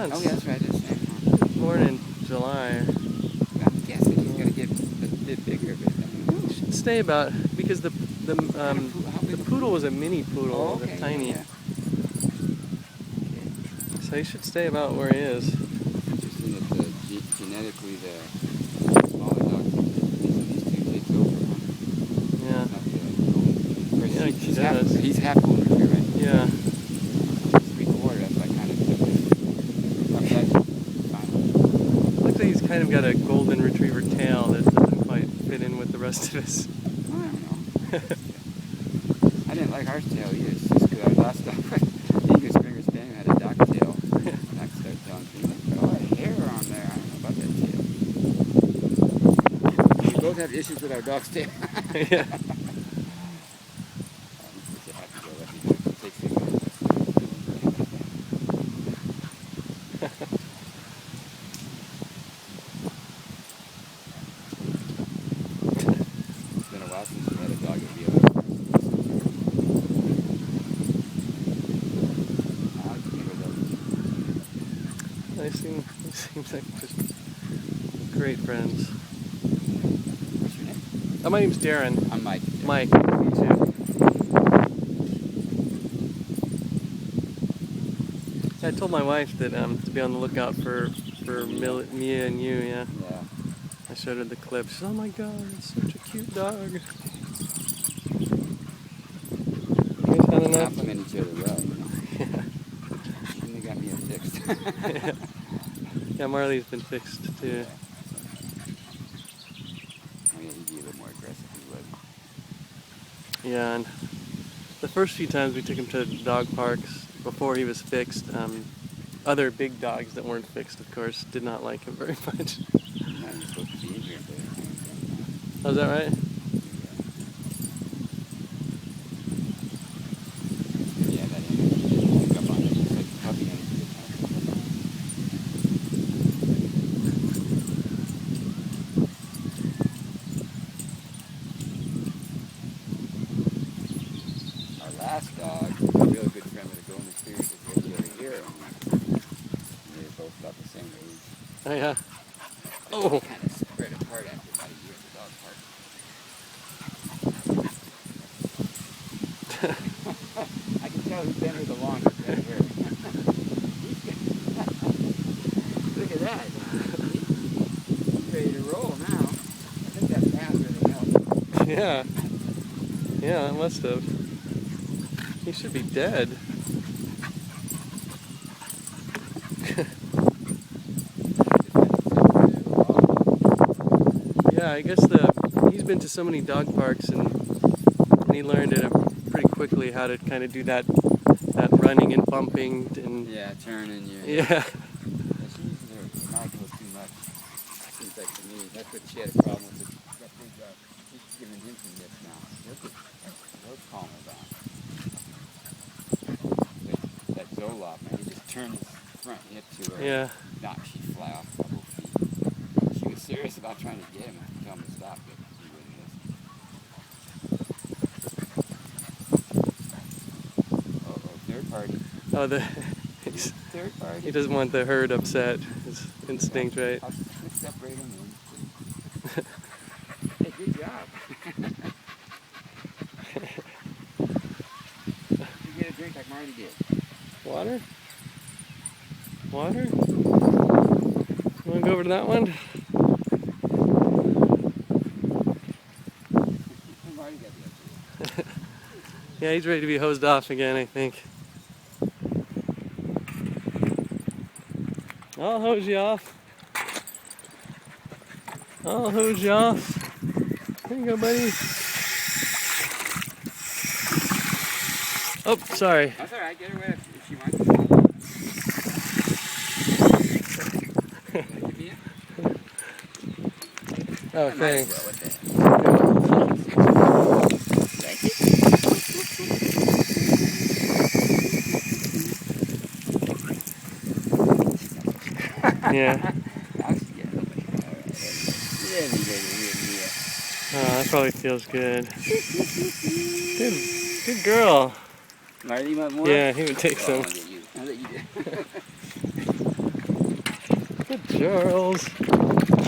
months. Oh, yeah, that's right. It's 6 months. Born in July. I'm guessing he's going to get a bit bigger. He should stay about, because the poodle was a mini poodle, Oh, okay, the tiny. Yeah. So he should stay about where he is. Interesting that genetically the smaller dogs, these two takes over. Yeah. Yeah, he does. He's half golden retriever, right? Yeah. 3/4. That's like kind of. I mean, that's fine. Looks like he's kind of got a golden retriever tail that doesn't quite fit in with the rest of his. I don't know. I didn't like our tail either. It's just because our last dog, English Springer Spaniel, had a dog tail. And I started telling people, "Look at all that hair on there. I don't know about that tail." We both have issues with our dog's tail. Yeah. It's been a while since we had a dog at the They seem like just great friends. What's your name? Oh, my name's Darren. I'm Mike. Mike. Me too. I told my wife that to be on the lookout for Mia and you. Yeah. Yeah. I showed her the clip. She said, "Oh my God, it's such a cute dog." You guys had enough? Compliment each other well, you know. Yeah. Shouldn't have got me fixed. Yeah. Yeah, Marley's been fixed too. Yeah. Oh yeah, he'd be a little more aggressive if he wasn't. Yeah, and the first few times we took him to dog parks before he was fixed, other big dogs that weren't fixed, of course, did not like him very much. No, you're supposed to be in here. Oh, is that right? Yeah, that image. Pick up on it. It's like a puppy energy. Our last dog, a real good friend with a golden retriever, was really over here. And they were both about the same age. Oh, yeah. They Oh. kind of spread apart after about a year at the dog park. I can tell who's been here the longest right here. Look at that. He's ready to roll now. I think that bath really helped. Yeah. Yeah, that must have. He should be dead. Yeah, I guess he's been to so many dog parks and he learned it pretty quickly how to kind of do that running and bumping and Yeah, turning. yeah. She uses her mouth a little too much. Seems like to me. That's what she had a problem with. That big she's giving him some nips now. Let's calm her down. That Zoloft, man, he just turned his front hip to her. Yeah. Knocked she'd fly off a couple feet. She was serious about trying to get him and tell him to stop, but he wouldn't listen. Oh, third party. Oh, Third party. he doesn't want the herd upset. His instinct, right? I'll separate him in. Hey, good job. You get a drink like Marley did. Water? Water? You want to go over to that one? Marley got the update. Yeah, he's ready to be hosed off again, I think. I'll hose you off. I'll hose you off. There you go, buddy. Oh, sorry. That's alright, get her wet if she wants. Give me it? Oh, I might as thanks. well with that. Thank you. Yeah. Oh, that probably feels good. Good girl. Marley, you want more? Yeah, he would take Oh, some. I'll let you do. Good Charles.